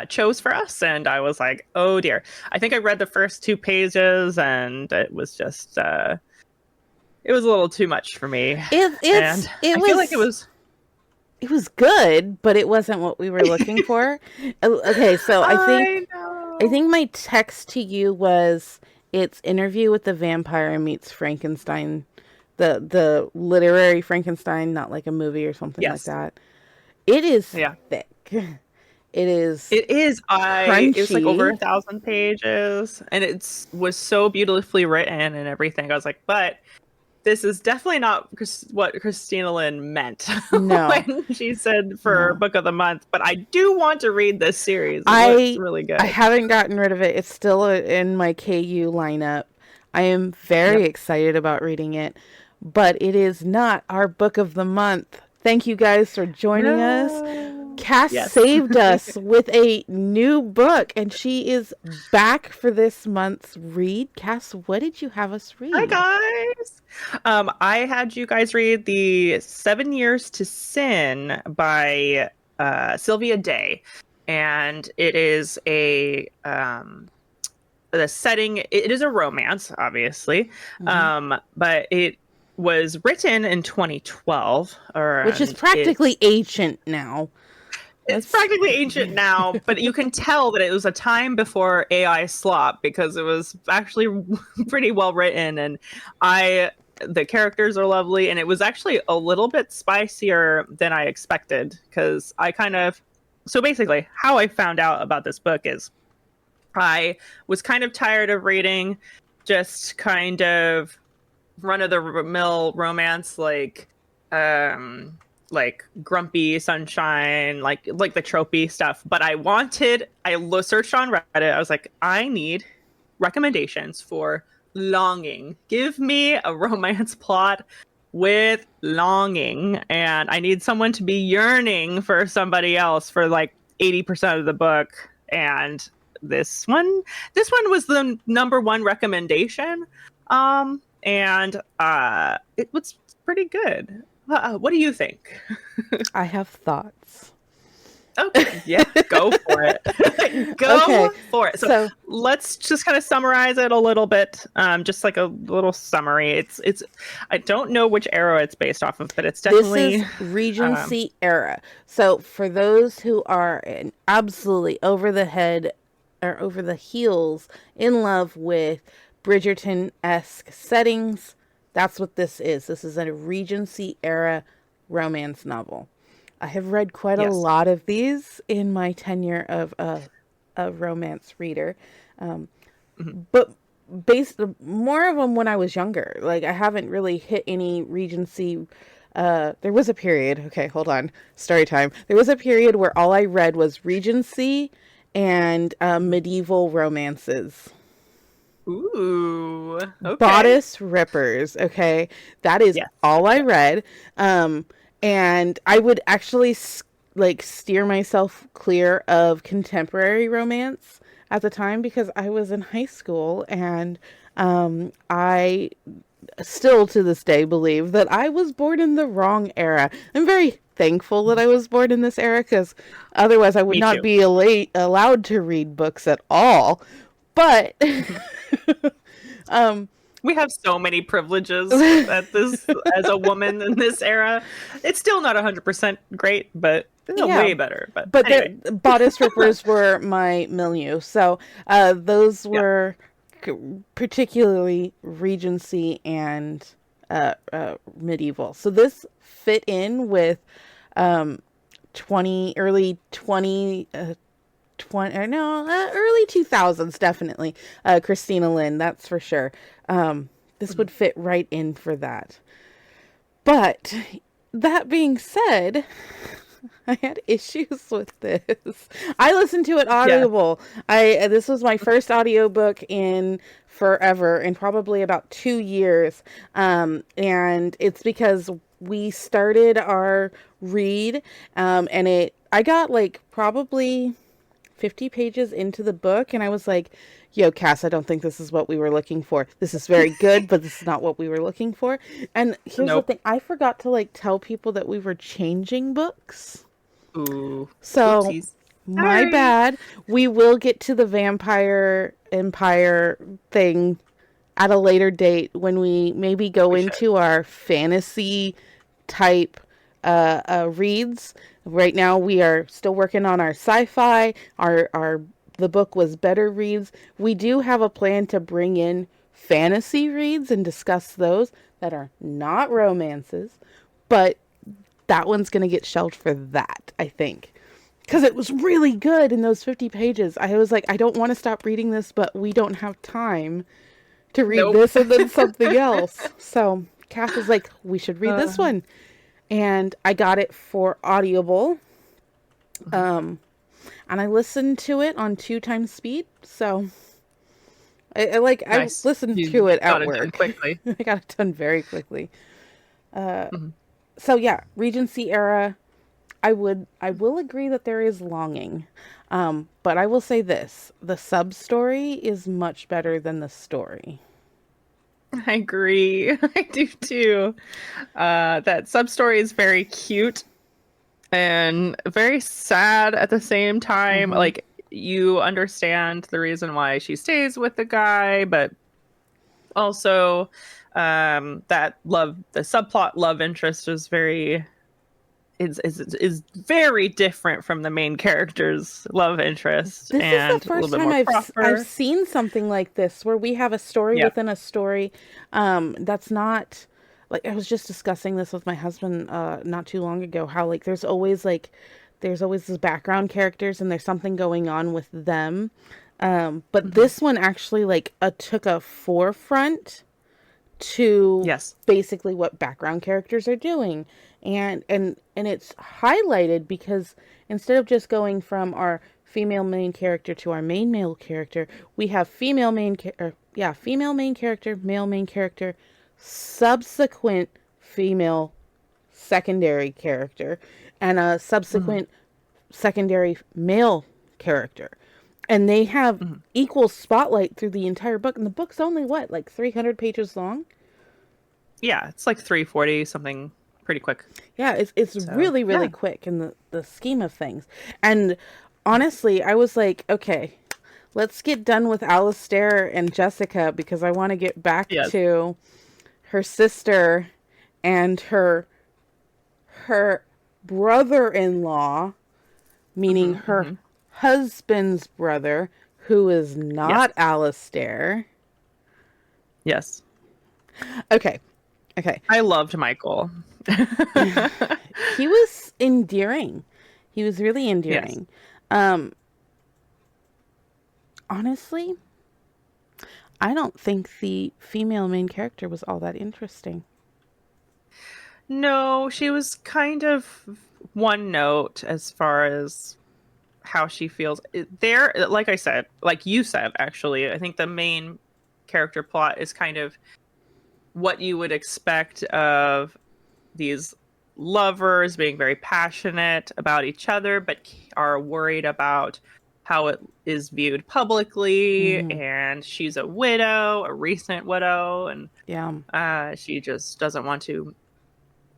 chose for us, and I was like, oh dear. I think I read the first 2 pages, and it was just it was a little too much for me. And I feel like it was good, but it wasn't what we were looking for. Okay, so I I know. think my text to you was it's Interview with the Vampire meets Frankenstein, the literary Frankenstein, not like a movie or something like Yes. that. It is Yeah. thick. It is It is. It was like over crunchy. 1,000 pages, and was so beautifully written and everything. I was like, but this is definitely not what Christina Lynn meant No, when she said for no. Book of the Month. But I do want to read this series. It looks I really I good. haven't gotten rid of it. It's still in my KU lineup. I am very Yep. excited about reading it, but it is not our book of the month. Thank you guys for joining us. No. Cass Yes. saved us with a new book, and she is back for this month's read. Cass, what did you have us Hi read? guys. I had you guys read the 7 Years to Sin by Sylvia Day, and it is the setting. It is a romance, obviously, Hmm. but it was written in 2012, Which is and practically ancient now. it's That's practically ancient now, but you can tell that it was a time before AI slop because it was actually pretty well written, and I the characters are lovely, and it was actually a little bit spicier than I expected because I kind of so basically how I found out about this book is I was kind of tired of reading just kind of run of the mill romance like grumpy sunshine like the tropey stuff, but I searched on Reddit. I was like, I need recommendations for longing. Give me a romance plot with longing, and I need someone to be yearning for somebody else for like 80% of the book. And this one was the number one recommendation. And it was pretty good. What do you think? I have thoughts. Okay, yeah, go for it. Okay, Go for it. So so let's just kind of summarize it a little bit. Just like a little summary. It's I don't know which era it's based off of, but it's this is definitely um Regency era. So for those who are absolutely over the head or over the heels in love with Bridgerton-esque settings, that's what this is. This is a Regency era romance novel. I have read quite a yes. lot of these in my tenure of a romance reader, um, Mhm. but based more of them when I was younger. Like I haven't really hit any Regency. There was a period. Okay, hold on. Story time. There was a period where all I read was Regency and medieval romances. Ooh, okay. Bodice rippers. Okay, that is Yes. all I Yes. read. And I would actually like steer myself clear of contemporary romance at the time because I was in high school and I still to this day believe that I was born in the wrong era. I'm very thankful that I was born in this era because otherwise I would Me not too. be allowed to read books at all. But um, We have so many privileges at this as a woman in this era. It's still not 100% great, but it's yeah, way better. But but anyway, the bodice rippers were my milieu. So those yeah. were particularly Regency and medieval. So this fit in with um, 20, early 20, 20 or no, early 2000s, definitely. Christina Lynn, that's for sure. This Mhm. would fit right in for that. But that being said, I had issues with this. I listened to it Yeah. Audible. I This was my first audiobook in forever, in probably about 2 years. And it's because we started our read, and I got like probably 50 pages into the book, and I was like, yo, Cass, I don't think this is what we were looking for. This is very good, but this is not what we were looking for. And here's the Nope. thing, I forgot to like tell people that we were changing books. Ooh. So Oopsies. My Sorry. bad. We will get to the Vampire Empire thing at a later date when we maybe go We should. into our fantasy type reads. Right now, we are still working on our sci-fi. Our the book was better reads. We do have a plan to bring in fantasy reads and discuss those that are not romances, but that one's going to get shelved for that, I think. Because it was really good in those 50 pages. I was like, I don't want to stop reading this, but we don't have time to read Nope. this and then something else. So Kath is like, we should read this one. And I got it for Audible. And I listened to it on 2 times speed. So I Nice. listened You to it got at it done work. quickly. I got it done very quickly. Mhm. So yeah, Regency era. I will agree that there is longing. But I will say this, the sub story is much better than the story. I agree. I do too. That sub story is very cute and very sad at the same time. Mm-hmm. Like you understand the reason why she stays with the guy, but also the subplot love interest is very different from the main character's love interest This is the and a little first bit time more I've proper. seen something like this where we have a story Yeah. within a story that's not like I was just discussing this with my husband not too long ago how there's always these background characters and there's something going on with them. But Hmm. this one actually took a forefront to Yes. basically what background characters are doing and it's highlighted because instead of just going from our female main character to our main male character, we have female main character, male main character, subsequent female secondary character, and a Hmm. subsequent secondary male character, and they have Hmm. equal spotlight through the entire book. And the book's only what, like 300 pages long? Yeah, it's like 340 something, pretty quick. Yeah, it's So really, really yeah. quick in the scheme of things. And honestly, I was like, okay, let's get done with Alistair and Jessica because I want to get back Yes. to her sister and her brother-in-law, meaning Hmm. her Hmm. husband's brother, who is Yes. not Alistair. Yes. Okay, okay. I loved Michael. He was endearing. He was really Yes. endearing. Honestly, I don't think the female main character was all that interesting. No, she was kind of one note as far as how she feels. There, like I said, like you said, actually, I think the main character plot is kind of what you would expect of these lovers being very passionate about each other, but are worried about how it is viewed publicly. Hmm. And she's a widow, a recent widow, and Yeah. she just doesn't want to,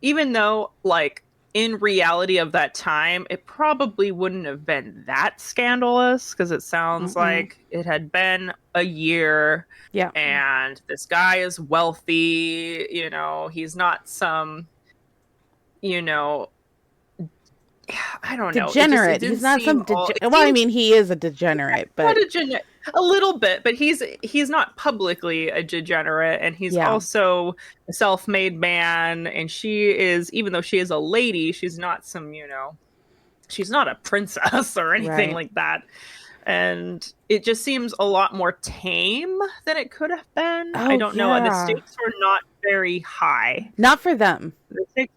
even though, like, in reality of that time, it probably wouldn't have been that scandalous because it sounds Mm-mm. like it had been a year Yeah. and this guy is wealthy. He's not some, you know, I don't know. It Degenerate. He's didn't not seem some all, it well, I seemed mean, he is a degenerate, not but a little bit, but he's not publicly a degenerate, and he's yeah. also a self-made man, and she is, even though she is a lady, she's not some, she's not a princess or anything Right. like that. And it just seems a lot more tame than it could have been. I Oh, don't know. The yeah. stakes were not very high. Not for them. The stakes,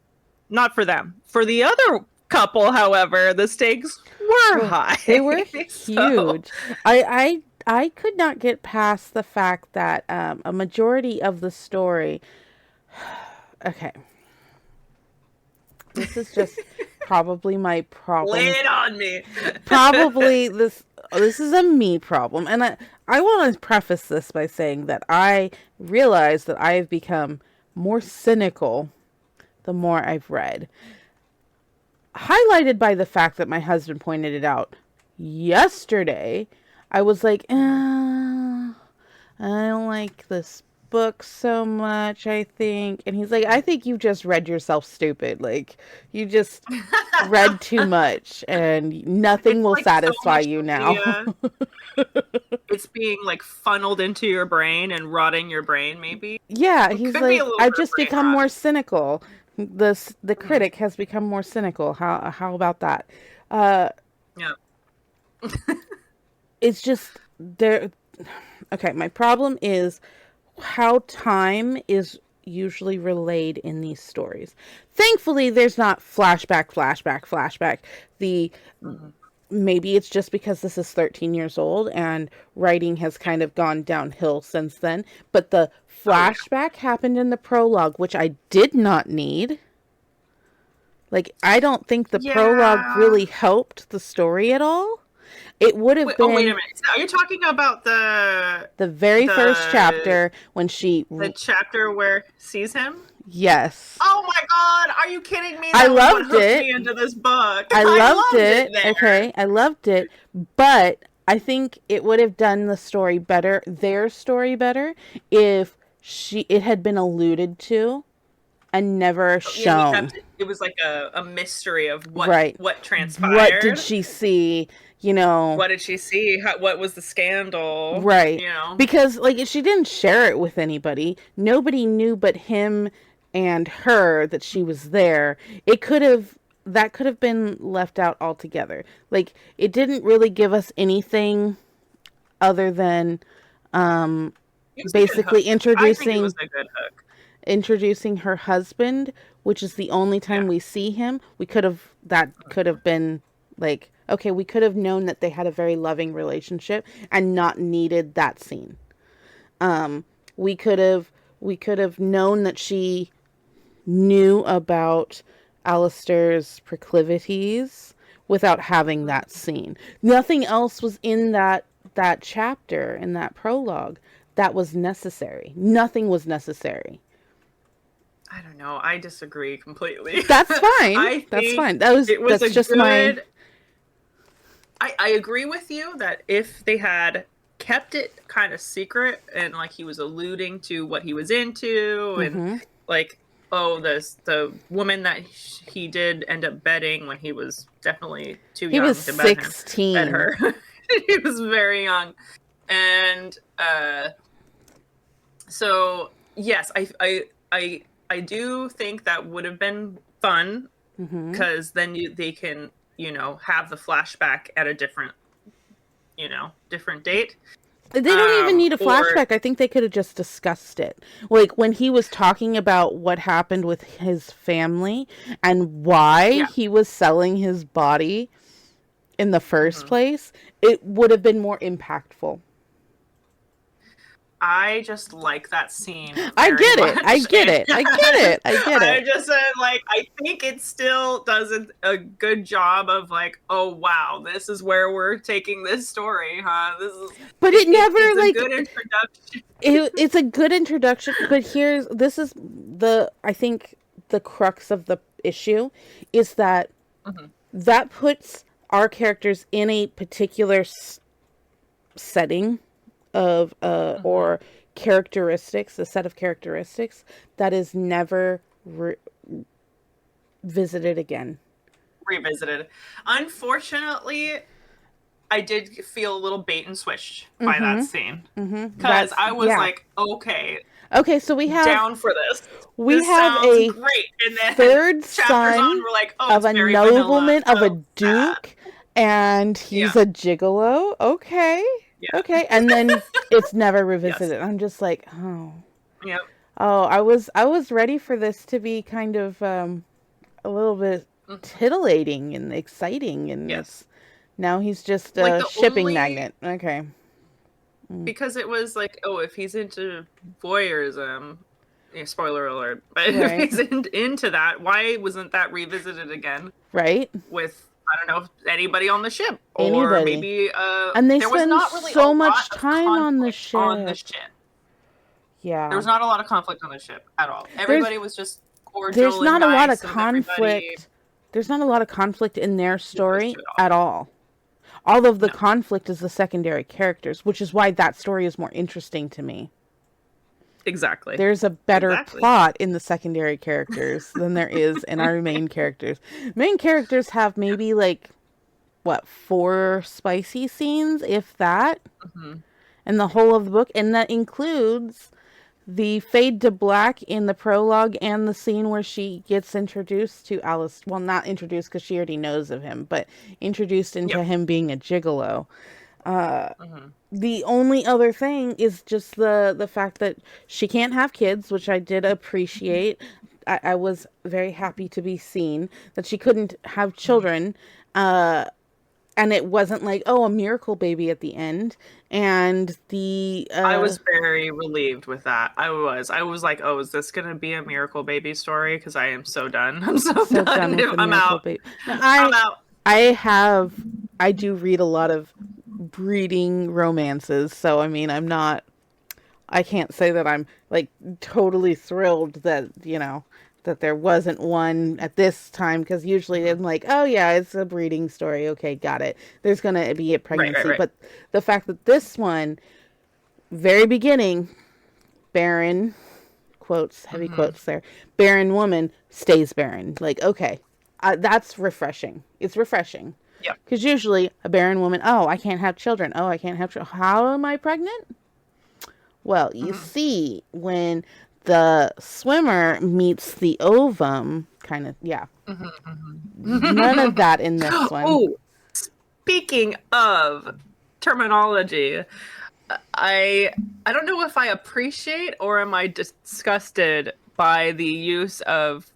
not for them. For the other couple, however, the stakes were Well, high. they were So, huge. I could not get past the fact that a majority of the story. Okay, this is just probably my lay problem. it on me. Probably this is a me problem, and I want to preface this by saying that I realize that I have become more cynical the more I've read, highlighted by the fact that my husband pointed it out. yesterday, I was like, I don't like this book so much, I think. And he's like, I think you just read yourself stupid. Like, you just read too much and nothing It's will like so satisfy much you now. media. It's being like funneled into your brain and rotting your brain, maybe. Yeah, It he's could be a like, little I've bit of just brain become rot. more cynical. The Mhm. critic has become more cynical. How about that? Uh, Yeah. it's just there. Okay, my problem is how time is usually relayed in these stories. Thankfully, there's not flashback. The Mhm. maybe it's just because this is 13 years old and writing has kind of gone downhill since then, but the Oh yeah. flashback happened in the prologue, which I did not need. Like, I don't think the prologue Yeah. really helped the story at all. It would have Wait, oh wait a been minute. Are you talking about the very first the chapter when she, the chapter where sees him? yes, Oh my god, are you kidding me? I That was what loved hooked it. me into this book. I loved I loved it it. there. Okay, I loved it, but I think it would have done the story better, their story better, if it had been alluded to and never Yeah, we shown. kept it was like a mystery of Right. what What did transpired. she see? You know, What did she see? What was the scandal? right. You know? Because, like, she didn't share it with anybody. Nobody knew but him and her that she was there. That could have been left out altogether. Like, it didn't really give us anything other than um, It was a good basically hook. I think it was a good hook. introducing her husband, which is the only time Yeah. we see him. That could have been like, okay, we could have known that they had a very loving relationship and not needed that scene. Um, we could have we could have known that she knew about Alistair's proclivities without having that scene. Nothing else was in that chapter in that prologue that was necessary. Nothing was necessary. I don't know. I disagree completely. That's fine. I That's think fine. it was That's a just my good. I agree with you that if they had kept it kind of secret and like he was alluding to what he was into and mm-hmm. like the woman that he did end up bedding when he was definitely too He was young to bed 16. her. He was very young, and so yes, I do think that would have been fun Mm-hmm. because then they can have the flashback at a different date. They don't even need a Or flashback. I think they could have just discussed it. Like when he was talking about what happened with his family and why yeah. he was selling his body in the first Mhm. place, it would have been more impactful. I just like that scene I very get it. I much. get it. I get it. I get I it. just said, like, I think it still does a good job of, like, oh, wow, this is where we're taking this story, huh? But it never, it's a like, good introduction. it's a good introduction. But this is I think the crux of the issue is that Mhm. that puts our characters in a particular setting of or characteristics, a set of characteristics that is never visited again. Revisited. Unfortunately, I did feel a little bait and switched by that scene. Because I was like, okay, so we have down for this. This sounds a great. And then third chapters on, son we're like, oh, of it's a very vanilla. nobleman, of a Oh, sad. duke, and he's Yeah. a gigolo. Okay. Yeah. Okay. And then it's never Yes. revisited. I'm just like, oh. Yep. Oh, I was ready for this to be kind of a little bit titillating and exciting, and Yes. now he's just Like a the shipping only magnet. Okay. because it was like, oh, if he's into voyeurism, spoiler alert, but if Right. he's into that, why wasn't that revisited again Right. with I don't know anybody on the ship or Anybody. maybe And they there was spend not really so a much lot of time on the conflict on the ship. ship. Yeah. There was not a lot of conflict on the ship at all. Everybody was just cordial. There's not and a lot of nice with everybody. conflict. There's not a lot of conflict in their story at all. All of the No. conflict is the secondary characters, which is why that story is more interesting to me. Exactly. There's a better Exactly. plot in the secondary characters than there is in our main characters. Main characters have maybe like what, 4 spicy scenes, if that, Hmm. in the whole of the book, and that includes the fade to black in the prologue and the scene where she gets introduced to Alice. Well, not introduced because she already knows of him, but introduced into Yep. him being a gigolo. Hmm. The only other thing is just the fact that she can't have kids, which I did appreciate. I was very happy to be seen that she couldn't have children. And it wasn't like, oh, a miracle baby at the end. And the I was very relieved with that. I was like, oh, is this gonna be a miracle baby story? Because I am so done. I'm so so done done. with the I'm miracle out. baby. Now, I'm out. I have I do read a lot of breeding romances, so I mean, I can't say that I'm like totally thrilled that, that there wasn't one at this time, because usually I'm like, oh yeah, it's a breeding story. Okay, got it. There's going to be a Right, right, pregnancy. right. But the fact that this one, very beginning, barren, quotes, heavy Hmm. quotes there, barren woman stays barren. Like, okay, that's refreshing. It's refreshing. Yep. Because usually a barren woman, oh, I can't have children. Oh, I can't have children. How am I pregnant? Well, you Hmm. see, when the swimmer meets the ovum, kind of, yeah. None of Hmm. that in this one. Oh, speaking of terminology, I I don't know if I appreciate or am I disgusted by the use of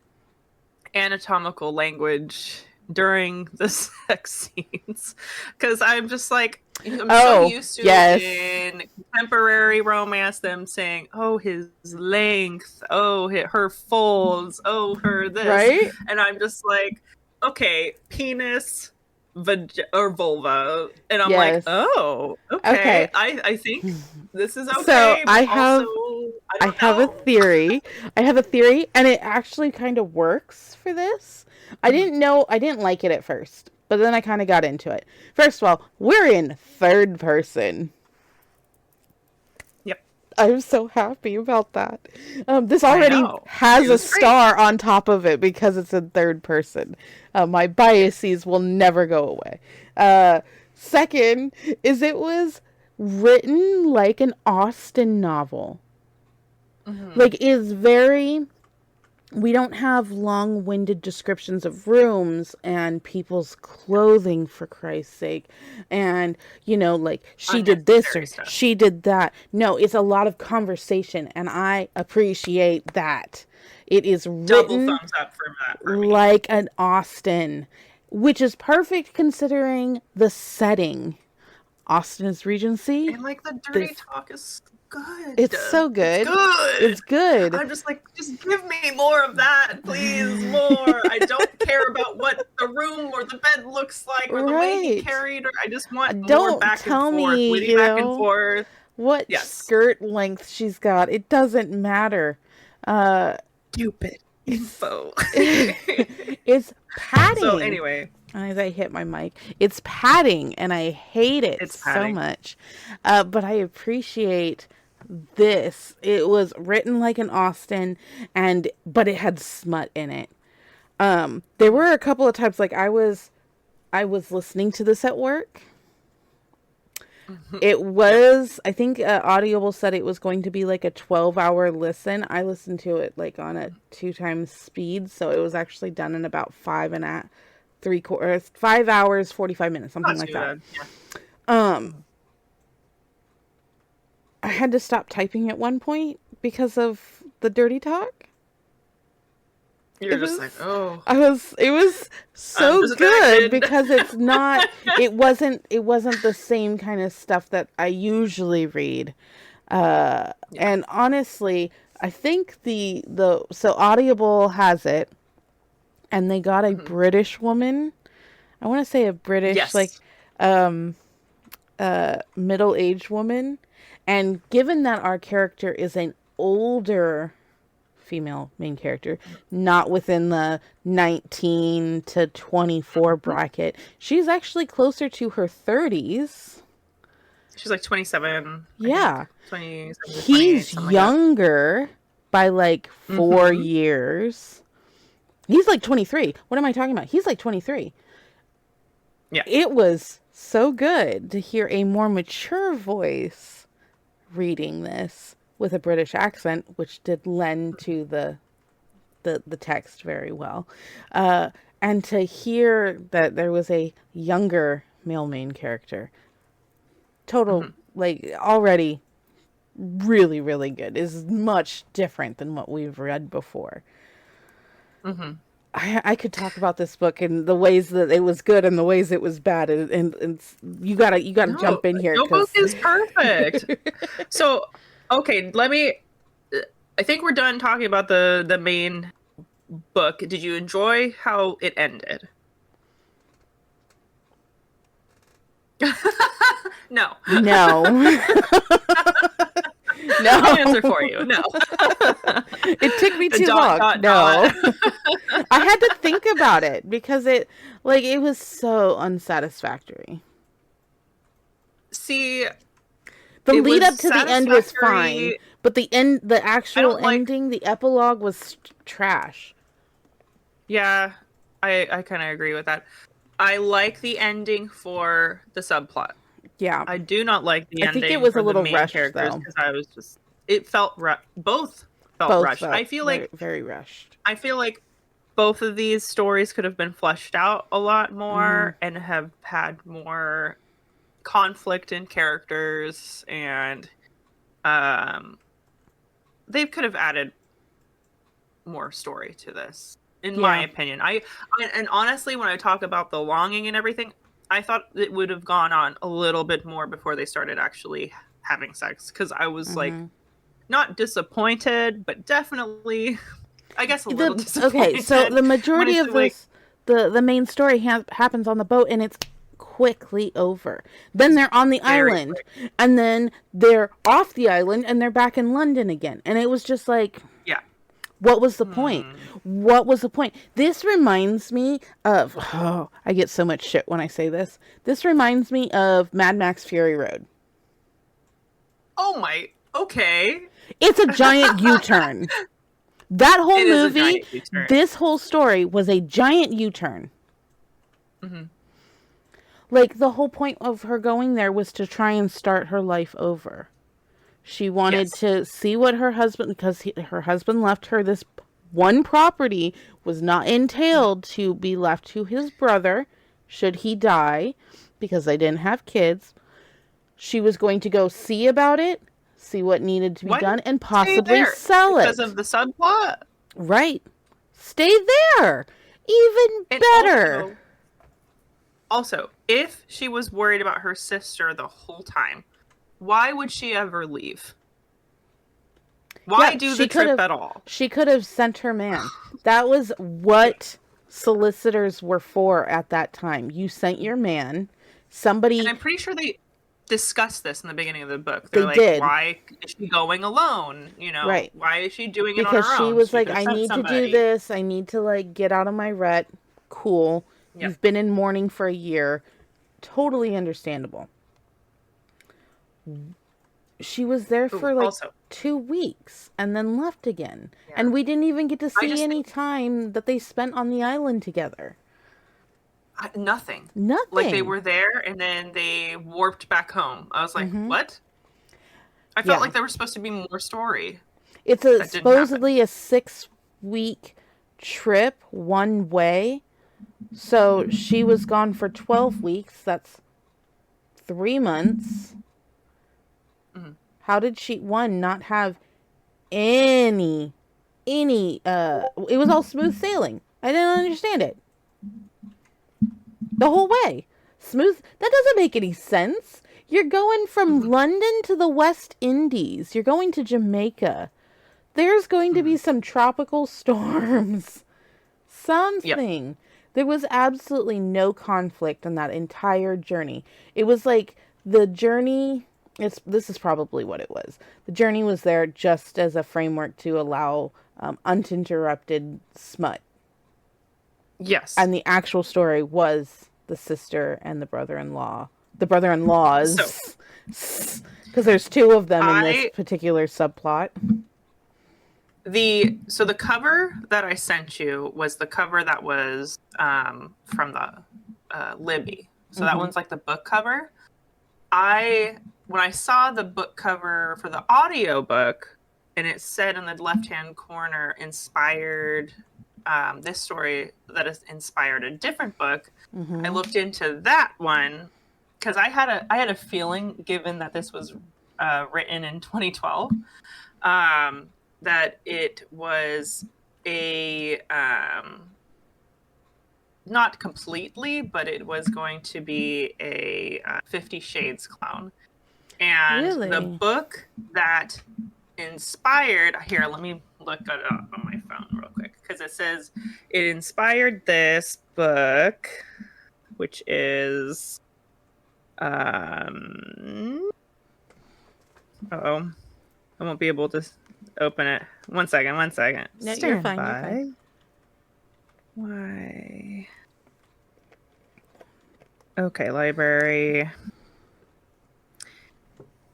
anatomical language during the sex scenes, because I'm just like, I'm so Oh, used to yes. in contemporary romance them saying, oh, his length, oh, her folds, oh, her this, Right? and I'm just like, okay, penis, or vulva, and I'm like, Yes. oh, okay, Okay. I think this is So okay, but also I I don't have a know. theory. I have a theory, and it actually kind of works for this. Mhm. I didn't like it at first, but then I kind of got into it. First of all, we're in third person. Yep, I'm so happy about that. This I already know. has It a was great. star on top of it because it's in third person. My biases will never go away. Second is it was written like an Austen novel. Hmm. Like, is very, we don't have long-winded descriptions of rooms and people's clothing, for Christ's sake, and like, she did this Unnecessary or stuff. she did that. No, it's a lot of conversation, and I appreciate that. It is Double written thumbs up for that for me. like an Austen, which is perfect considering the setting. Austen is Regency. And like the dirty This talk is good. It's so It's good. good. It's good. I'm just like, just give me more of that, please, more. I don't care about what the room or the bed looks like or the way he Right. carried her. I just want more Don't back and tell forth, me, witty back and forth. what Yes. skirt length she's got. It doesn't matter. Uh, Stupid it's info. it's So padding. anyway, As I hit my mic, it's padding, and I hate it it's so padding. much. But I appreciate this. It was written like an Austen, but it had smut in it. There were a couple of times, like, I was listening to this at work. It Yep. was, I think, Audible said it was going to be like a 12-hour listen. I listened to it like on a 2 times speed, so it was actually done in about 5 hours 45 minutes, something Not like too that. bad. Yeah. Um, I had to stop typing at one point because of the dirty talk. You're It just like, was, oh, it was I'm so good distracted. because it wasn't the same kind of stuff that I usually read. Yeah. And honestly, I think so Audible has it, and they got a Mhm. British woman. I want to say a British, like, Yes. um middle-aged woman, and given that our character is an older female main character, not within the 19 to 24 bracket. She's actually closer to her 30s. She's like 27. Yeah. 27 to 28, He's something younger by like 4 years. He's like 23. What am I talking about? He's like 23. Yeah. It was so good to hear a more mature voice reading this with a British accent, which did lend to the text very well. And to hear that there was a younger male main character. Like, already really, really good. Is much different than what we've read before. I could talk about this book and the ways that it was good and the ways it was bad, and you gotta jump in here. No book is perfect. So, okay, I think we're done talking about the main book. Did you enjoy how it ended? No. No. No. I'll answer for you. No. It took me too long. No. I had to think about it because it was so unsatisfactory. See, the lead up to the end was fine, but the actual ending, the epilogue was trash. Yeah, I kind of agree with that. I like the ending for the subplot. Yeah, I do not like the ending. I think it was for a little the main rushed, characters, though. because I was just both felt rushed. I feel like very rushed. I feel like both of these stories could have been fleshed out a lot more and have had more conflict in characters, and they could have added more story to this, in my opinion. And honestly, when I talk about the longing and everything, I thought it would have gone on a little bit more before they started actually having sex, because I was like not disappointed, but definitely, I guess, a little disappointed. Okay, so the majority of this, the main story happens on the boat, and it's quickly over. Then they're on the island, and then they're off the island, and they're back in London again. And it was just like, what was the point? What was the point? This reminds me of, I get so much shit when I say this. This reminds me of Mad Max Fury Road. Oh my, okay. It's a giant U-turn. That whole movie, this whole story was a giant U-turn. Like, the whole point of her going there was to try and start her life over. She wanted to see what her husband, because her husband left her this one property, was not entailed to be left to his brother should he die, because they didn't have kids. She was going to go see about it, see what needed to be done, and possibly sell it. Because of the subplot? Right. Stay there. Even better. Also, if she was worried about her sister the whole time, why would she ever leave? Why do the trip at all? She could have sent her man. That was what solicitors were for at that time. You sent your man. Somebody... And I'm pretty sure they discussed this in the beginning of the book. They're like, why is she going alone? You know, why is she doing it on her own? Because she was like, I need to do this. I need to, like, get out of my rut. Cool. You've been in mourning for a year. Totally understandable. She was there for like 2 weeks and then left again. Yeah. And we didn't even get to see any time that they spent on the island together. Nothing. Nothing. Like, they were there and then they warped back home. I was like, what? I felt like there was supposed to be more story. It's supposedly a 6-week trip one way. So she was gone for 12 weeks. That's 3 months. How did she, not have any, it was all smooth sailing. I didn't understand it. The whole way. Smooth, that doesn't make any sense. You're going from London to the West Indies. You're going to Jamaica. There's going to be some tropical storms. Something. Yep. There was absolutely no conflict on that entire journey. It was like the journey... This is probably what it was. The journey was there just as a framework to allow uninterrupted smut. Yes. And the actual story was the sister and the brother-in-law. The So brother-in-laws. Because there's two of them in this I particular subplot. the cover that I sent you was the cover that was from the Libby. So that one's like the book cover. When I saw the book cover for the audiobook, and it said in the left-hand corner, inspired this story that has inspired a different book. I looked into that one because I had a feeling, given that this was written in 2012, that it was a not completely, but it was going to be a 50 Shades clone. And Really? the book that inspired, here, let me look it up on my phone real quick, because it says it inspired this book, which is I won't be able to open it. One second. No, Stand you're fine. by. You're fine. Why? Okay, library.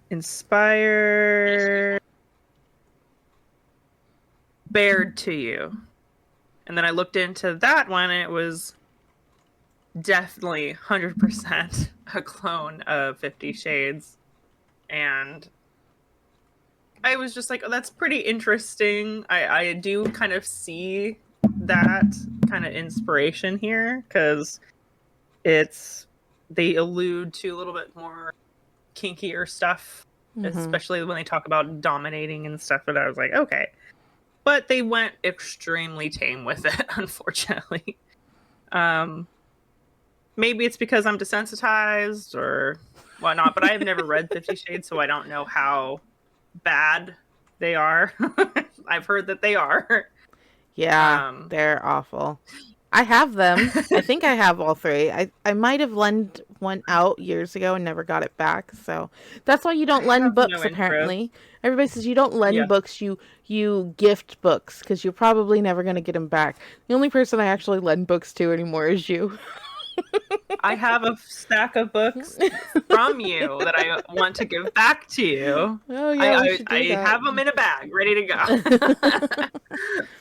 Inspired. Bared to You. And then I looked into that one, and it was definitely 100% a clone of 50 Shades. And I was just like, oh, that's pretty interesting. I do kind of see that kind of inspiration here, because they allude to a little bit more kinkier stuff, especially when they talk about dominating and stuff. But I was like, okay. But they went extremely tame with it, unfortunately. Maybe it's because I'm desensitized or whatnot, but I've never read 50 Shades, so I don't know how bad they are. I've heard that they are. Yeah, they're awful. I have them. I think I have all three. I might have lent one out years ago and never got it back. So that's why you don't lend books, apparently. Everybody says you don't lend books, you gift books, because you're probably never going to get them back. The only person I actually lend books to anymore is you. I have a stack of books from you that I want to give back to you. Oh yeah, I have them in a bag, ready to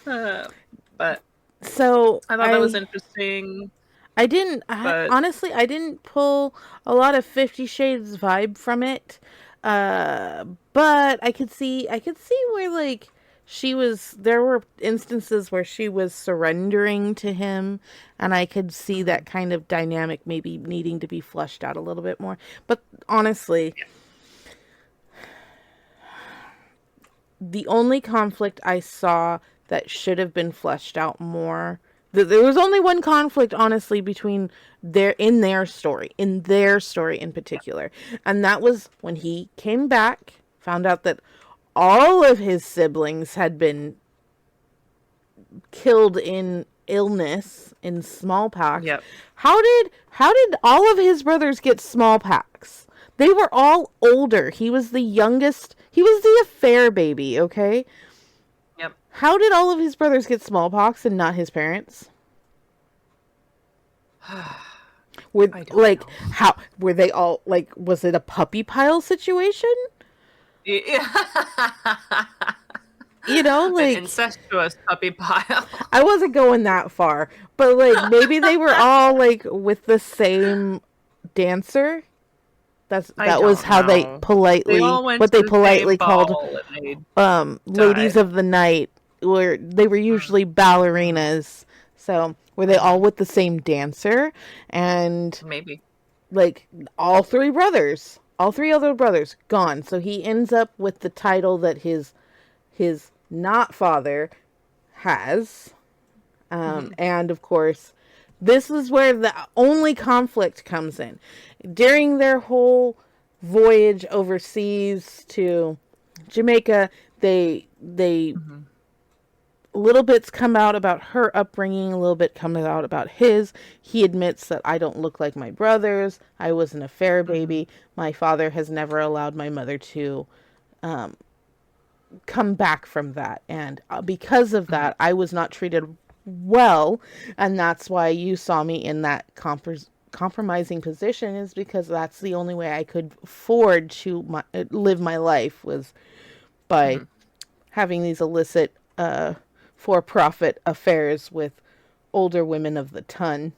go. But so I thought that was interesting. Honestly, I didn't pull a lot of 50 Shades vibe from it. But I could see where, like, there were instances where she was surrendering to him, and I could see that kind of dynamic maybe needing to be fleshed out a little bit more. But honestly, the only conflict I saw that should have been fleshed out more, there was only one conflict, honestly, between in their story in particular. And that was when he came back, found out that all of his siblings had been killed in illness, in smallpox. Yep. How did all of his brothers get smallpox? They were all older. He was the youngest. He was the affair baby, okay? Yep. How did all of his brothers get smallpox and not his parents? Were they all, like, was it a puppy pile situation? Yeah. You know, like, an incestuous puppy pile. I wasn't going that far, but, like, maybe they were all, like, with the same dancer. That was how they politely called ladies of the night, where they were usually ballerinas. So were they all with the same dancer? And maybe, like, all three other brothers gone. So he ends up with the title that his not father has. And of course, this is where the only conflict comes in. During their whole voyage overseas to Jamaica, they little bits come out about her upbringing, a little bit comes out about his. He admits that I don't look like my brothers. I was an affair baby. My father has never allowed my mother to come back from that. And because of Mhm. that, I was not treated well. And that's why you saw me in that compromising position, is because that's the only way I could afford to live my life, was by Mhm. having these illicit for-profit affairs with older women of the ton.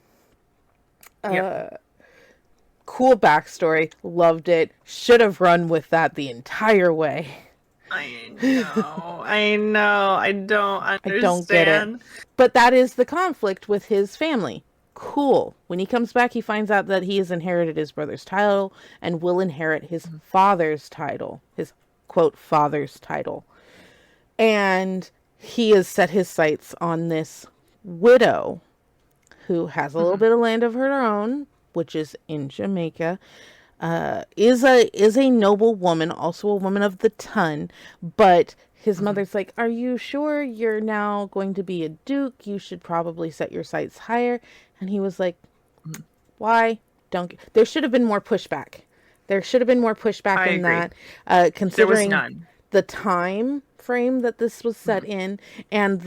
Yep. Cool backstory. Loved it. Should have run with that the entire way. I know. I know. I don't I don't get it. understand. But that is the conflict with his family. Cool. When he comes back, he finds out that he has inherited his brother's title and will inherit his father's title. His, quote, father's title. And he has set his sights on this widow who has a little Mhm. bit of land of her own, which is in Jamaica. Is a noble woman, also a woman of the ton, but his Mhm. mother's like, "Are you sure you're now going to be a duke? You should probably set your sights higher." And he was like, Mhm. "Why? There should have been more pushback. There should have been more pushback I in agree. that, There was considering none. the time frame that this was set Mhm. in, and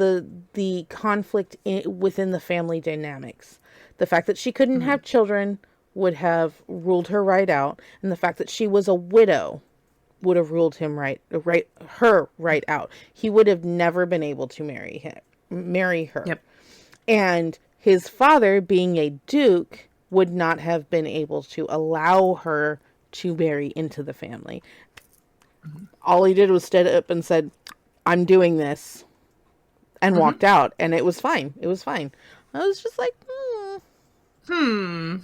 the conflict within the family dynamics. The fact that she couldn't Mhm. have children would have ruled her right out, and the fact that she was a widow would have ruled her right out. He would have never been able to marry her. Yep. And his father, being a duke, would not have been able to allow her to marry into the family. Mhm. All he did was stood up and said, "I'm doing this," and Mhm. walked out, and it was fine. It was fine. I was just like, Hmm.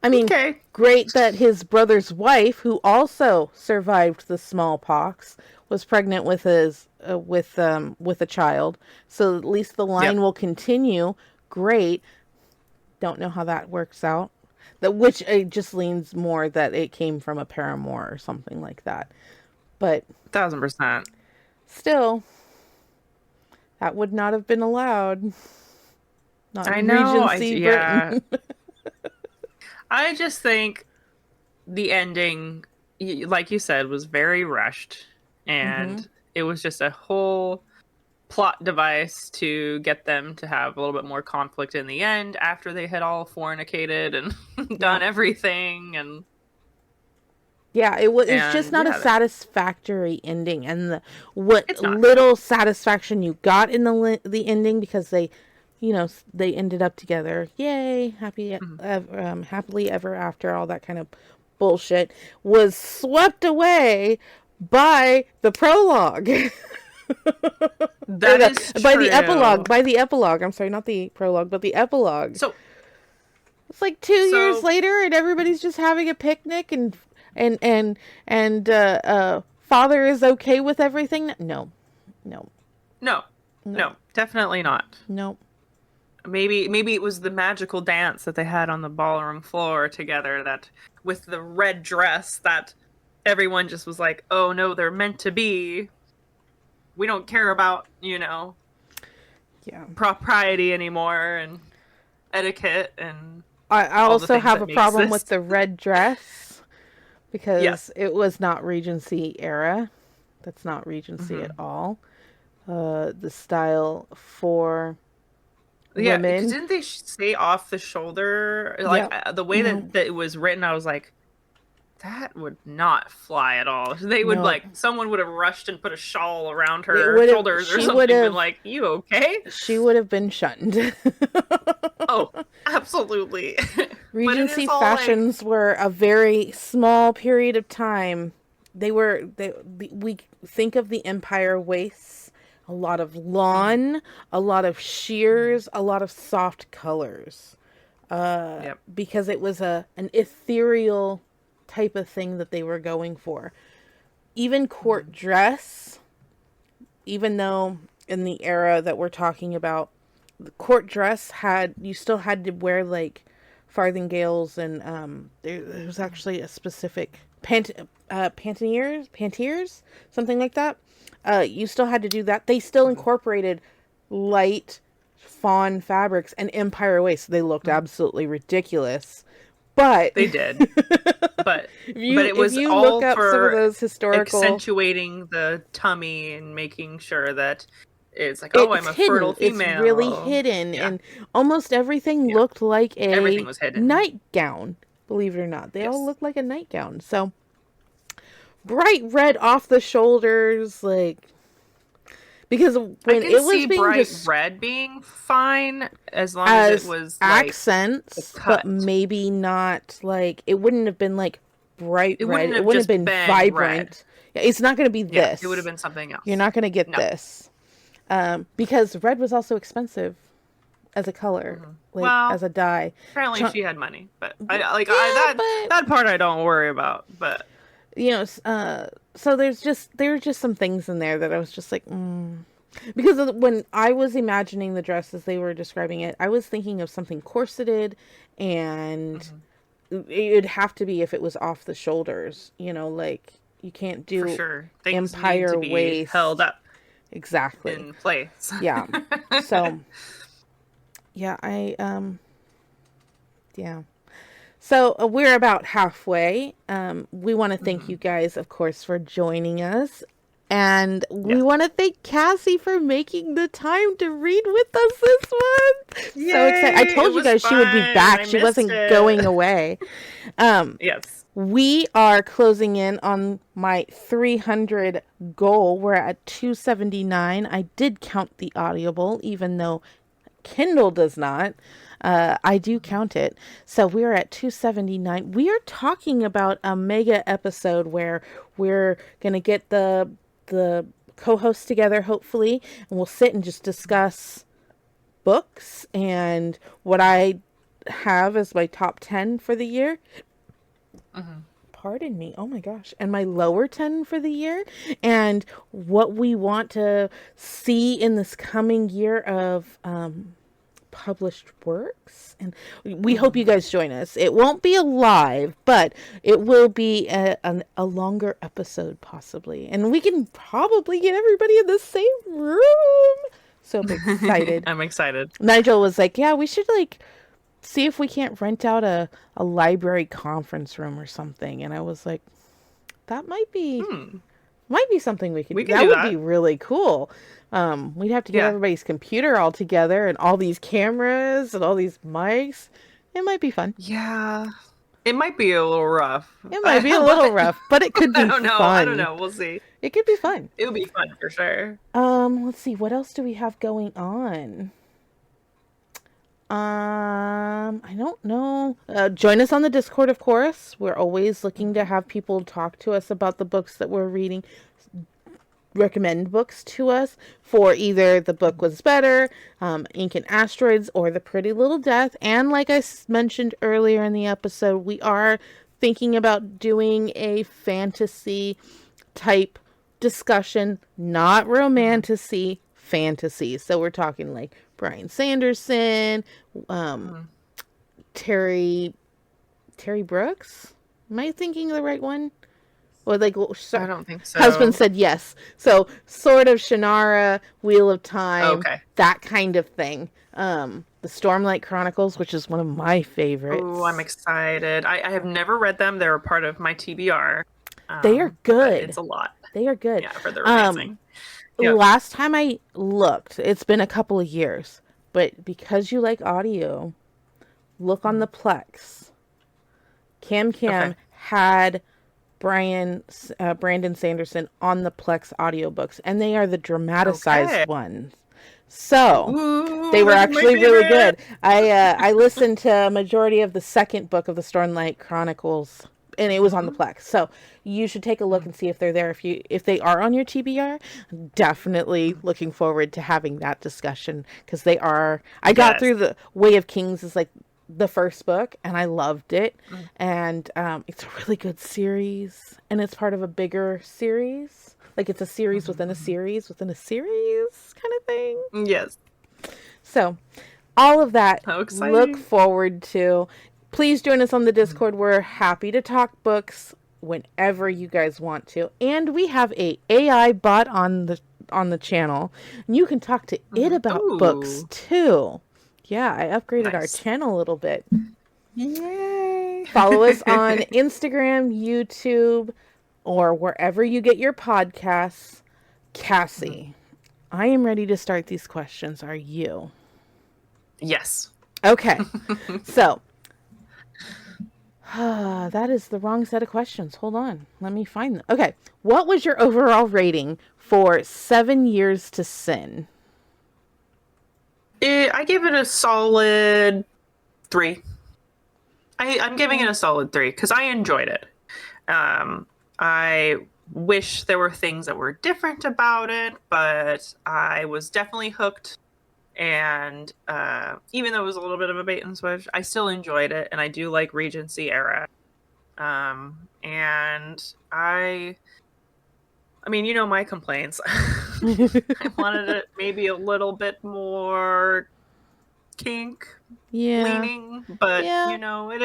I mean, Okay. great that his brother's wife, who also survived the smallpox, was pregnant with his with a child. So at least the line Yep. will continue. Great. Don't know how that works out. That which it just leans more that it came from a paramour or something like that. But 1000%. still, that would not have been allowed. Not I in know. Regency Britain. Yeah. I just think the ending, like you said, was very rushed, Mm-hmm. and it was just a whole plot device to get them to have a little bit more conflict in the end after they had all fornicated and Yeah. done everything Yeah, it's just and not a yeah, satisfactory ending, and what it's not. little satisfaction you got in the ending, because they ended up together, yay, Mhm. happily ever after, all that kind of bullshit, was swept away by the prologue. Or That is true. by the epilogue. I'm sorry, not the prologue, but the epilogue. So It's like 2 years so later, and everybody's just having a picnic, and and and father is okay with everything. No, no, no. no, No, definitely not. no. Maybe it was the magical dance that they had on the ballroom floor together, that with the red dress, that everyone just was like, "Oh no, they're meant to be. We don't care about, Yeah. propriety anymore and etiquette and I all the also things have that a makes problem this." with the red dress, because Yes. it was not Regency era. That's not Regency at Hmm. all. The style for Yeah, because women. didn't they say off the shoulder? Like Yep. the way No. that it was written, I was like, that would not fly at all. They would No. like someone would have rushed and put a shawl around It her would have. shoulders or She would something, been have. like, "You okay?" She would have been shunned. Oh, absolutely. But it is Regency all like, fashions were a very small period of time. We think of the empire wastes, a lot of mhm, lawn, a lot of mhm. sheers, a lot of soft colors. Yep. Because it was an ethereal type of thing that they were going for. Even court Mhm. dress, even though in the era that we're talking about, the court dress had, you still had to wear like farthingales, and there was actually a specific pantiers, something like that. You still had to do that. They still Mhm. incorporated light fawn fabrics and empire waist. They looked Mhm. absolutely ridiculous, but They did. But But it if was you look all up some of for those historical, accentuating the tummy and making sure that it's like, oh, it's I'm a fertile hidden. It's really female. hidden, Yeah, and almost everything yeah. looked like Everything a was hidden. nightgown. Believe it or not, they all Yes. looked like a nightgown. So bright red off the shoulders, like, because I when can it was see being bright just red being fine as long as it as was like the accents, but cut. maybe not like it wouldn't have been like bright It red. wouldn't It have wouldn't have just been been red. vibrant. Yeah, it's not going to be Yeah, it would have this. been something You're else. not going to get No. this. Because red was also expensive as a color, like Well, as a dye. apparently Chun- she had money, but yeah, but that part I don't worry about. But you know, so there were just some things in there that I was just like, because when I was imagining the dress as they were describing it, I was thinking of something corseted, and it'd have to be if it was off the shoulders, like you can't for do sure, things need empire to be waist. held up Exactly. in place. Yeah. So, yeah, yeah. So we're about halfway. We want to thank you guys, of course, for joining us. And we Yes. want to thank Cassie for making the time to read with us this month. Yay, So excited. I told it you was guys she would be fun. back. I She missed wasn't it. going away. Yes. We are closing in on my 300 goal. We're at 279. I did count the Audible, even though Kindle does not. I do count it. So we're at 279. We are talking about a mega episode where we're going to get the co-hosts together, hopefully, and we'll sit and just discuss books and what I have as my top 10 for the year. Pardon me. Oh my gosh. And my lower 10 for the year, and what we want to see in this coming year of published works. And we hope you guys join us. It won't be a live, but it will be a longer episode possibly. And we can probably get everybody in the same room. So excited. I'm excited. Nigel was like, yeah, we should see if we can't rent out a library conference room or something. And I was like, that might be something we could do. That would be really cool. We'd have to get everybody's computer all together and all these cameras and all these mics. It might be fun. Yeah. It might be a little rough. It might be a little rough, but it could be fun. I don't know. We'll see. It could be fun. It would be fun for sure. Let's see. What else do we have going on? I don't know. Join us on the Discord, of course. We're always looking to have people talk to us about the books that we're reading. Recommend books to us for either The Book Was Better, Ink and Asteroids, or The Pretty Little Death. And like I mentioned earlier in the episode, we are thinking about doing a fantasy type discussion, not romantasy, fantasy. So we're talking like Brian Sanderson, Terry Brooks. Am I thinking of the right one? Or I don't think so. Husband said yes. So sort of Shannara, Wheel of Time, that kind of thing. The Stormlight Chronicles, which is one of my favorites. Oh, I'm excited. I have never read them. They're a part of my TBR. They are good. It's a lot. They are good. Yeah, for the romancing. Last time I looked, it's been a couple of years, but because you like audio, look on the Plex. Cam had Brandon Sanderson on the Plex audiobooks, and they are the dramatized ones. So they were actually really good. I listened to a majority of the second book of the Stormlight Chronicles, and it was on the Plex. So you should take a look and see if they're there. If they are on your TBR, definitely looking forward to having that discussion, because they are. I got through the Way of Kings is like the first book, and I loved it. And it's a really good series, and it's part of a bigger series. Like it's a series within a series within a series kind of thing. Yes. So all of that, look forward to. Please join us on the Discord. We're happy to talk books whenever you guys want to. And we have a AI bot on the channel. And you can talk to it about books too. Yeah, I upgraded our channel a little bit. Yay! Follow us on Instagram, YouTube, or wherever you get your podcasts. Cassie, I am ready to start these questions. Are you? Yes. Okay. So, that is the wrong set of questions. Hold on. Let me find them. Okay. What was your overall rating for 7 Years to Sin? I give it a solid 3. I'm giving it a solid 3 because I enjoyed it. I wish there were things that were different about it, but I was definitely hooked. And even though it was a little bit of a bait and switch, I still enjoyed it, and I do like Regency era. And I mean, you know my complaints. I wanted it maybe a little bit more kink leaning, but you know,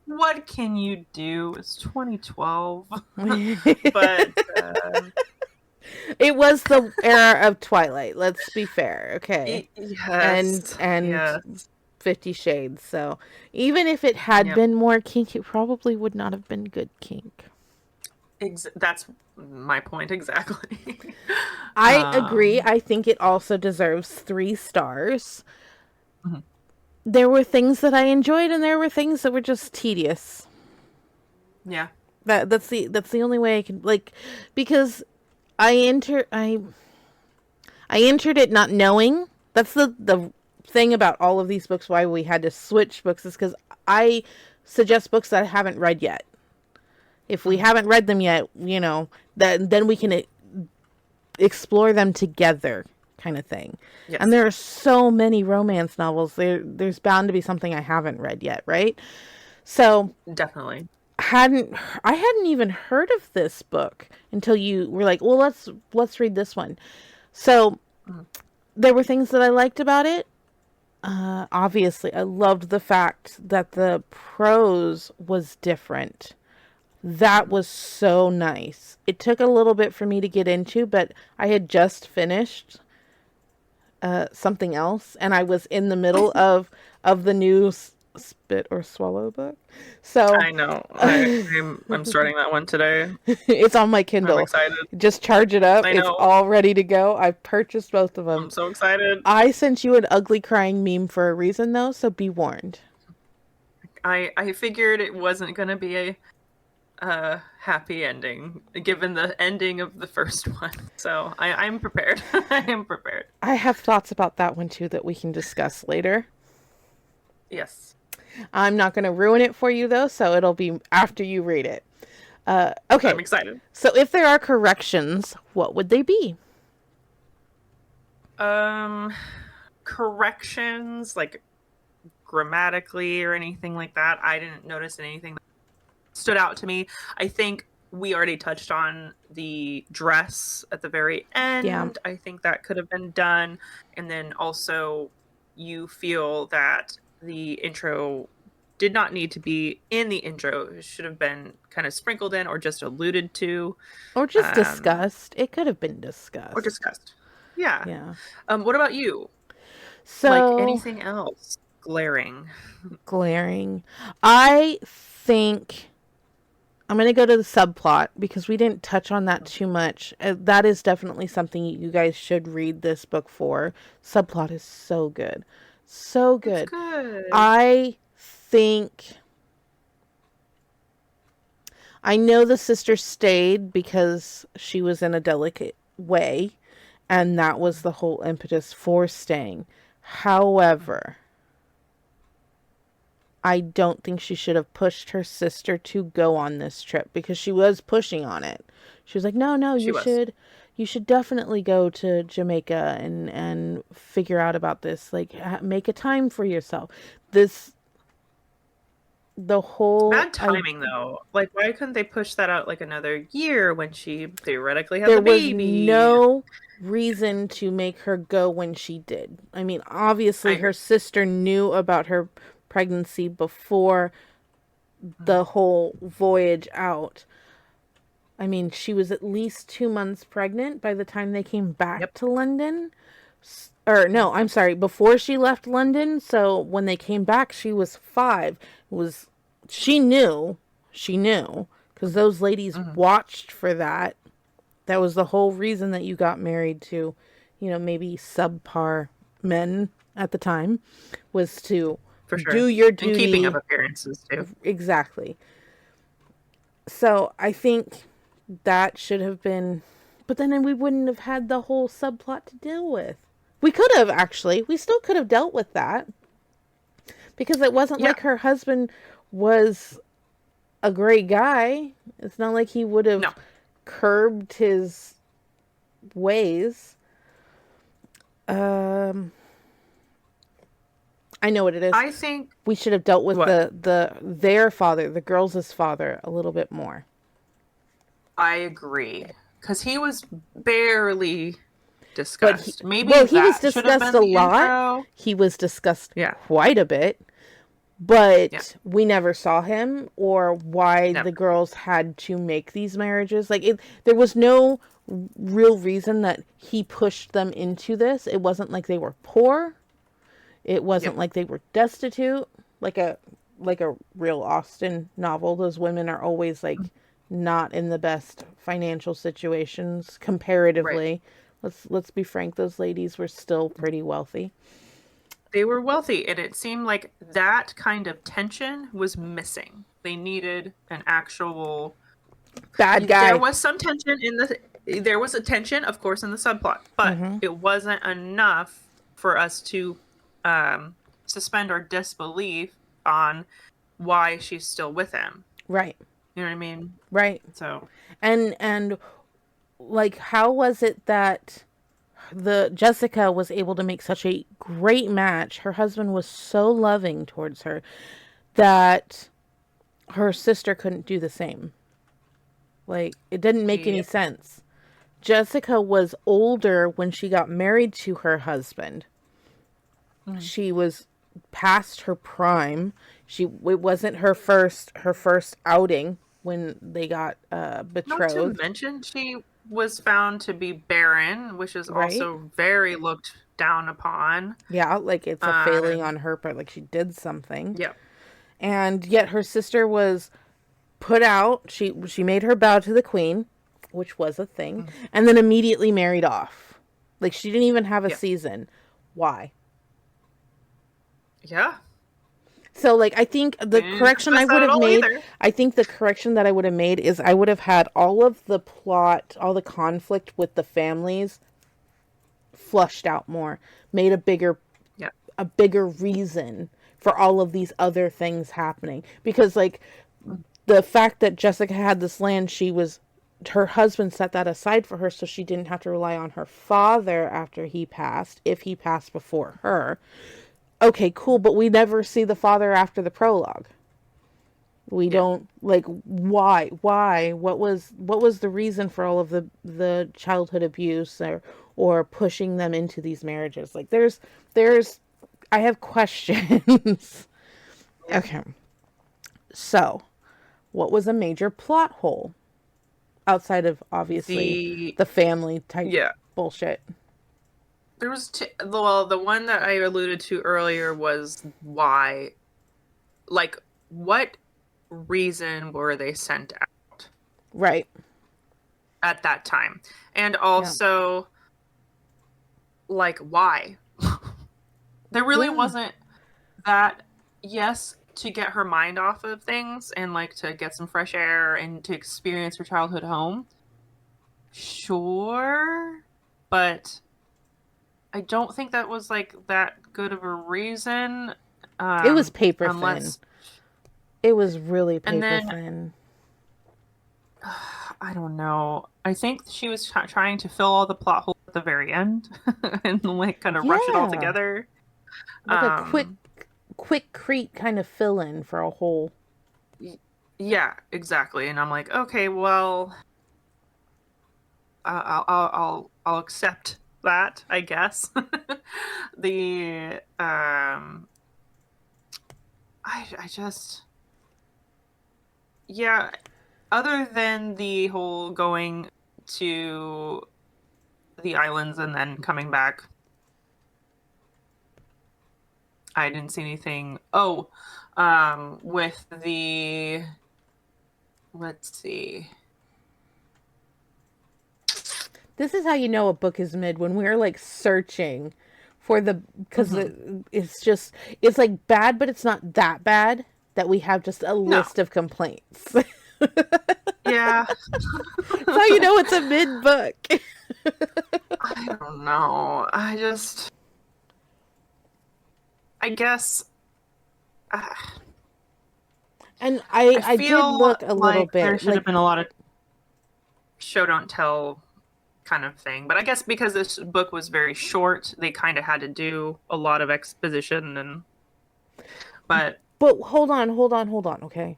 what can you do? It's 2012. But it was the era of Twilight. Let's be fair, okay? Yes, and yes. 50 Shades. So even if it had been more kink, it probably would not have been good kink. That's my point exactly. I agree. I think it also deserves 3 stars. Mm-hmm. There were things that I enjoyed, and there were things that were just tedious. Yeah, that's the only way I can, like, because I entered it not knowing. That's the thing about all of these books. Why we had to switch books is because I suggest books that I haven't read yet. If we haven't read them yet, you know, then we can explore them together, kind of thing. Yes. And there are so many romance novels. There's bound to be something I haven't read yet, right? So definitely. I hadn't even heard of this book until you were like, well, let's read this one. So there were things that I liked about it. Obviously, I loved the fact that the prose was different. That was so nice. It took a little bit for me to get into, but I had just finished something else, and I was in the middle of the new Spit or Swallow book. So I know. I'm starting that one today. It's on my Kindle. I'm excited. Just charge it up. It's all ready to go. I've purchased both of them. I'm so excited. I sent you an ugly crying meme for a reason, though, so be warned. I figured it wasn't going to be a happy ending, given the ending of the first one. So I'm prepared. I am prepared. I have thoughts about that one, too, that we can discuss later. Yes. I'm not going to ruin it for you, though, so it'll be after you read it. Okay. I'm excited. So if there are corrections, what would they be? Corrections, like grammatically or anything like that, I didn't notice anything that stood out to me. I think we already touched on the dress at the very end. Yeah. I think that could have been done. And then also you feel that the intro did not need to be in the intro. It should have been kind of sprinkled in or just alluded to. Or just discussed. It could have been discussed. Or discussed. Yeah. Yeah. What about you? So, like anything else? Glaring. I think I'm going to go to the subplot because we didn't touch on that too much. That is definitely something you guys should read this book for. Subplot is so good. So good. It's good. I know the sister stayed because she was in a delicate way, and that was the whole impetus for staying. However, I don't think she should have pushed her sister to go on this trip because she was pushing on it. She was like, no, you should definitely go to Jamaica and figure out about this. Like, make a time for yourself. The whole bad timing though. Like, why couldn't they push that out like another year when she theoretically had the baby? There was no reason to make her go when she did. I mean, obviously her sister knew about her pregnancy before the whole voyage out. I mean, she was at least 2 months pregnant by the time they came back to London. Or no, I'm sorry, before she left London. So when they came back, she was 5. It was she knew, she knew, because those ladies Hmm. watched for that. That was the whole reason that you got married to, maybe subpar men at the time, was to For do sure. your And keeping up duty. appearances too. Exactly. So I think that should have been, but then we wouldn't have had the whole subplot to deal with. We could have, actually. We still could have dealt with that because it wasn't Yeah. like her husband was a great guy. It's not like he would No. have curbed his ways. Um, I know what it is. I think We should have dealt with what? their father, the girls' father, a little bit more. I agree. Because he was barely But discussed. Maybe he was that should have discussed been a the lot. intro. He was discussed Yeah. quite a bit, Yeah. but we never saw him or why the Never. girls had to make these marriages. There was no real reason that he pushed them into this. It wasn't like they were poor. It wasn't Yep. like they were destitute. Like a real Austen novel, those women are always like not in the best financial situations Right. comparatively. Let's be frank, those ladies were still pretty wealthy. They were wealthy, and it seemed like that kind of tension was missing. They needed an actual. Bad There guy. was some tension in the. There was a tension, of course, in the subplot, but Mm-hmm. it wasn't enough for us to suspend our disbelief on why she's still with him. Right. You know what I mean? Right. So And like how was it that the Jessica was able to make such a great match? Her husband was so loving towards her that her sister couldn't do the same. Like it didn't make any yeah. sense. Jessica was older when she got married to her husband. Mm. She was past her prime. It wasn't her first outing when they got Not to betrothed, mention, she was found to be barren, which is right? also very looked down upon. Yeah, like it's a failing Um, on her part, like she did something. yeah, And yet her sister was put out. She made her bow to the queen, which was a thing, mm, and then immediately married off. Like she didn't even have a yeah, season. Why? yeah. So like I think They the didn't correction I discuss would that at have all made, either. I think the correction that I would have made is I would have had all of the plot, all the conflict with the families flushed out more, made Yeah, a bigger reason for all of these other things happening. Because like mm, the fact that Jessica had this land, her husband set that aside for her so she didn't have to rely on her father after he passed, if he passed before her. Okay, cool, but we never see the father after the prologue. We yeah. don't like why what was the reason for all of the childhood abuse or pushing them into these marriages? Like there's I have questions. Yeah. Okay. So, what was a major plot hole outside of obviously The the family type yeah, bullshit? there was well, the one that I alluded to earlier was why, like, what reason were they sent out Right. at that time, and Yeah. also like why? There really Yeah. wasn't that. Yes, to get her mind off of things and like to get some fresh air and to experience her childhood home. Sure, but I don't think that was like that good of a reason. It was paper thin. Unless, It was really and paper then thin. I don't know. I think she was trying to fill all the plot holes at the very end and like kind of rush it all Yeah. together. Like a quick Um, quick Crete kind of fill in for a whole. yeah, exactly. And I'm like, okay, well, I'll accept that, I guess. the I just, yeah, other than the whole going to the islands and then coming back, I didn't see anything. Oh, With the, let's see. This is how you know a book is mid, when we're like searching for the, because it's just, it's like bad, but it's not that bad that we have just a No. list of complaints. Yeah. That's how you know it's a mid book. I don't know. I guess. And I I did feel look a little like there bit should have like, been a lot of show don't tell kind of thing. But I guess because this book was very short, they kind of had to do a lot of exposition and but but hold on, okay?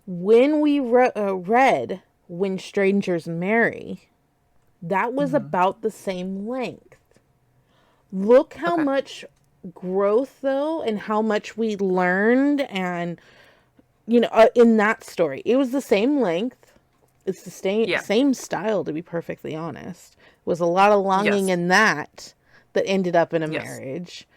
When we read When Strangers Marry, that was about the same length. Look how okay. much growth, though, and how much we learned, and, in that story. It was the same length. It's the Yeah. same style, to be perfectly honest. It was a lot of longing Yes. in that ended up in a Yes. marriage.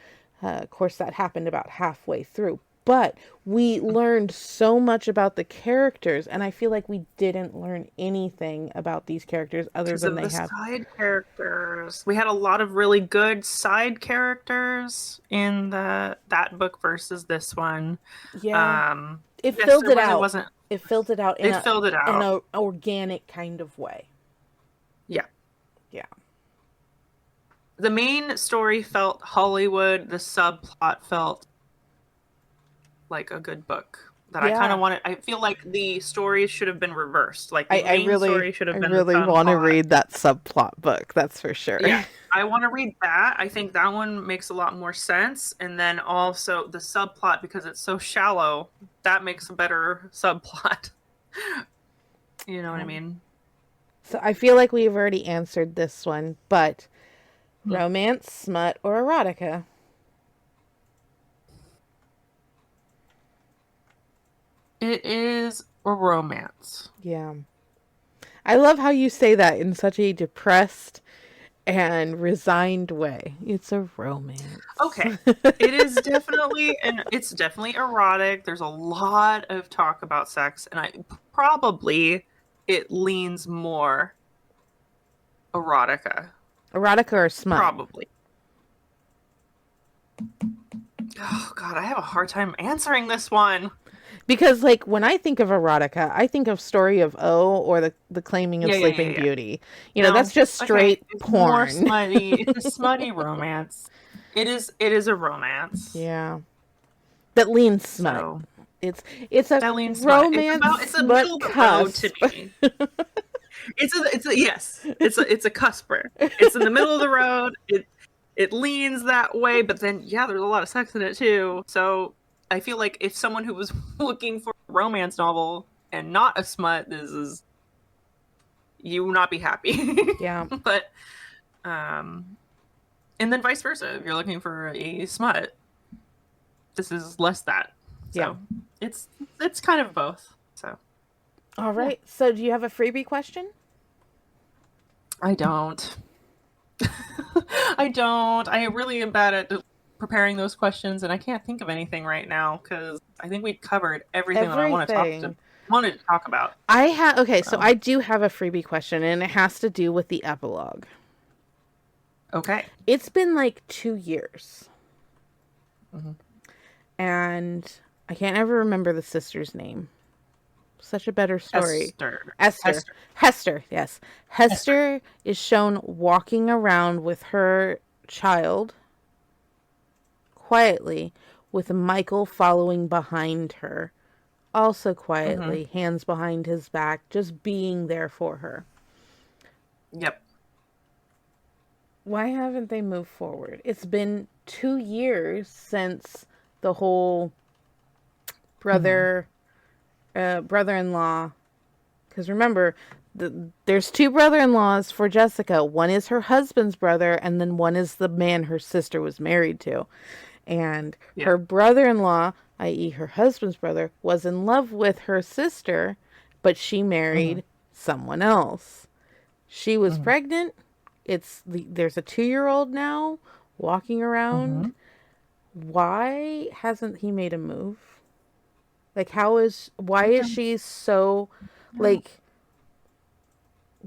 Of course, that happened about halfway through. But we learned so much about the characters, and I feel like we didn't learn anything about these characters other Because than of they the have. side characters. We had a lot of really good side characters in that book versus this one. Yeah, it Yes, filled there it really out. wasn't. It filled it out It filled it in out. a organic kind of way. Yeah. Yeah. The main story felt Hollywood. The subplot felt like a good book that I kind Yeah. of wanted. I feel like the stories should have been reversed. Like the I main really story should I have been the really want to subplot. read that subplot book, that's for sure. Yeah, I want to read that. I think that one makes a lot more sense. And then also the subplot, because it's so shallow, that makes a better subplot. You know what I mean? So I feel like we've already answered this one, but romance, smut, or erotica? It is a romance. Yeah. I love how you say that in such a depressed and resigned way. It's a romance. Okay. It is definitely, and it's definitely erotic. There's a lot of talk about sex, and it leans more erotica. Erotica or smut? Probably. Oh God, I have a hard time answering this one. Because, like, when I think of erotica, I think of Story of O or the Claiming of Sleeping Yeah. Beauty. No, That's just okay. straight It's more porn. smutty. It's a smutty romance. It is a romance. Yeah. That leans smut. So It's a that leans smut. romance It's a smut middle of the road to cusp. me. It's a yes. It's a cusper. It's in the middle of the road. It leans that way, but then yeah, there's a lot of sex in it too. So I feel like if someone who was looking for a romance novel and not a smut, this is you will not be happy. Yeah. But and then vice versa. If you're looking for a smut, this is less that. So Yeah. it's kind of both. So All right. Yeah. So do you have a freebie question? I don't. I don't. I really am bad at preparing those questions, and I can't think of anything right now because I think we've covered everything that I wanted to talk about. So I do have a freebie question, and it has to do with the epilogue. Okay. It's been like 2 years. And I can't ever remember the sister's name. Such a better story. Hester, yes. Hester is shown walking around with her child quietly, with Michael following behind her. Also quietly, hands behind his back, just being there for her. Yep. Why haven't they moved forward? It's been 2 years since the whole brother-in-law, because remember, there's 2 brother-in-laws for Jessica. One is her husband's brother, and then one is the man her sister was married to. And her brother-in-law, i.e. her husband's brother, was in love with her sister, but she married someone else. She was pregnant. There's a 2-year-old now walking around. Why hasn't he made a move? Like, why is she so, like,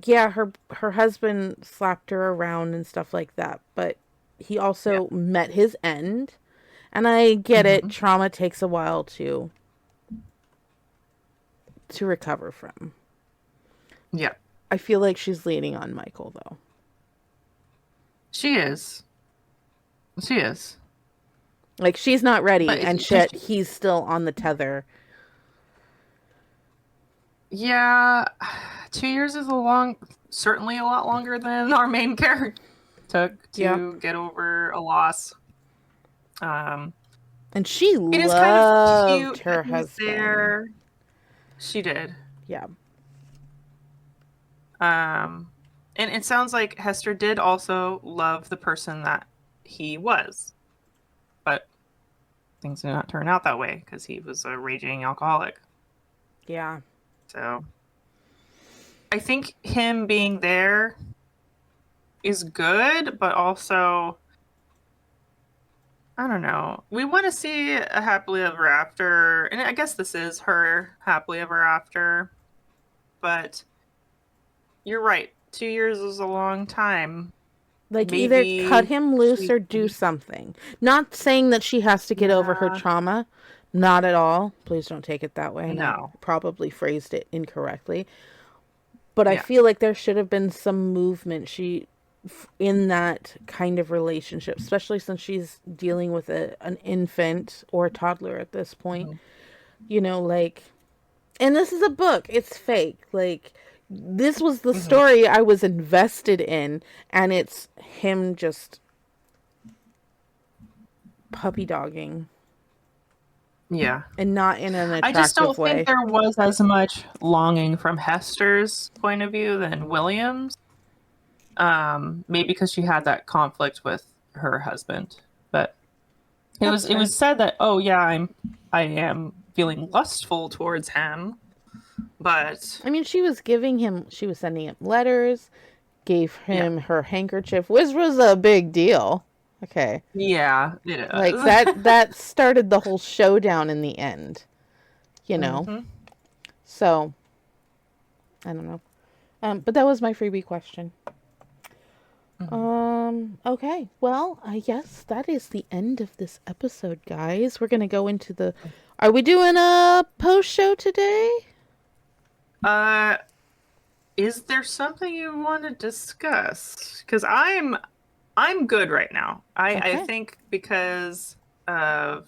yeah, her husband slapped her around and stuff like that, but he Yeah. also met his end. And I get it, Hmm. trauma takes a while to recover from. Yeah. I feel like she's leaning on Michael though. She is. She is. Like, she's not ready, But and does shit, she, he's still on the tether. yeah, 2 years is certainly a lot longer than our main character took Yep. to get over a loss. Um, And she it is kind of loved cute that her he's husband. there. She did. Yeah. Um, and it sounds like Hester did also love the person that he was, but things did not turn out that way because he was a raging alcoholic. Yeah. So I think him being there is good, but also, I don't know. We want to see a happily ever after, and I guess this is her happily ever after, but you're right. 2 years is a long time. Like, either cut Maybe him loose she, or do something. Not saying that she has to get over her yeah, trauma. Not at all. Please don't take it that way. And I no, probably phrased it incorrectly. But I yeah, feel like there should have been some movement in that kind of relationship, especially since she's dealing with an infant or a toddler at this point. hmm, You know, like, and this is a book. It's fake. Like, this was the hmm, story I was invested in, and it's him just puppy dogging, yeah. and not in an I just attractive don't think way. there was as much longing from Hester's point of view than William's. Maybe because she had that conflict with her husband, but That's it fair. was said that, oh yeah, I am feeling lustful towards him, but I mean, she was sending him letters, gave yeah, him her handkerchief, which was a big deal. Okay. yeah, it Like, is. that started the whole showdown in the end, you know. Hmm. So, I don't know. But that was my freebie question. Hmm. Okay. Well, I guess that is the end of this episode, guys. We're gonna go into the. Are we doing a post show today? Uh, is there something you want to discuss? Because I'm good right now. I Okay. think because of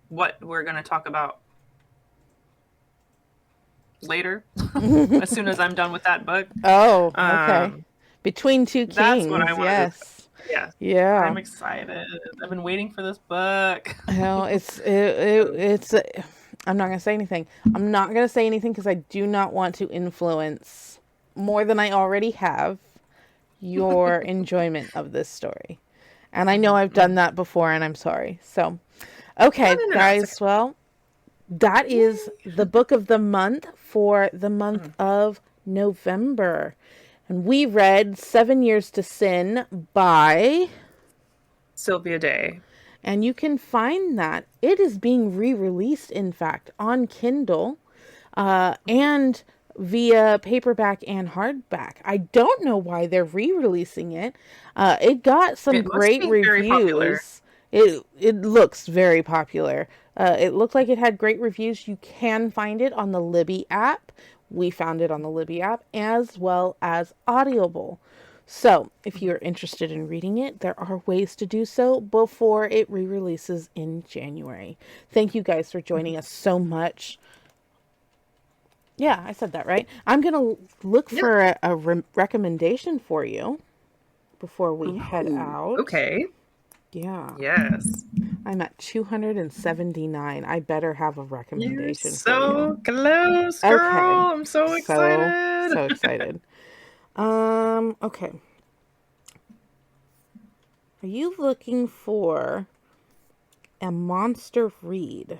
what we're going to talk about later, as soon as I'm done with that book. Oh, okay. Um, Between Two that's what I Kings, want to discuss. yes. Yes, Yeah. I'm excited. I've been waiting for this book. Well, I'm not gonna say anything. I'm not gonna say anything because I do not want to influence more than I already have your enjoyment of this story. And I know I've done that before, and I'm sorry. So, No, okay, no, no, no. It's guys. Well, that is okay. the book of the month for the month Mm. of November. And we read 7 Years to Sin by, Sylvia Day. and you can find that. It is being re released, in fact, on Kindle and via paperback and hardback. I don't know why they're re releasing it. It got some It must great be very popular. reviews. It looks very popular. It looked like it had great reviews. You can find it on the Libby app. We found it on the Libby app as well as Audible. So, if you're interested in reading it, there are ways to do so before it re releases in January. Thank you guys for joining us so much. Yeah, I said that right. I'm going to look Yeah. for a recommendation for you before we head Ooh, out. okay. Yeah, Yes. I'm at 279. I better have a You're recommendation for you. so close, Okay. girl. I'm so excited. So excited. Okay. Are you looking for a monster read?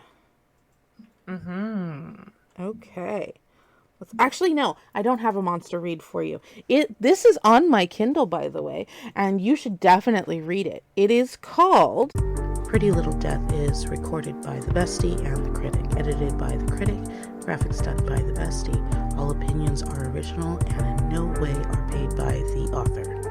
Mm-hmm. Okay. Actually, no, I don't have a monster read for you. This is on my Kindle, by the way, and you should definitely read it. It is called Pretty Little Death is recorded by the Bestie and the Critic, edited by the Critic, graphics done by the Bestie. All opinions are original and in no way are paid by the author.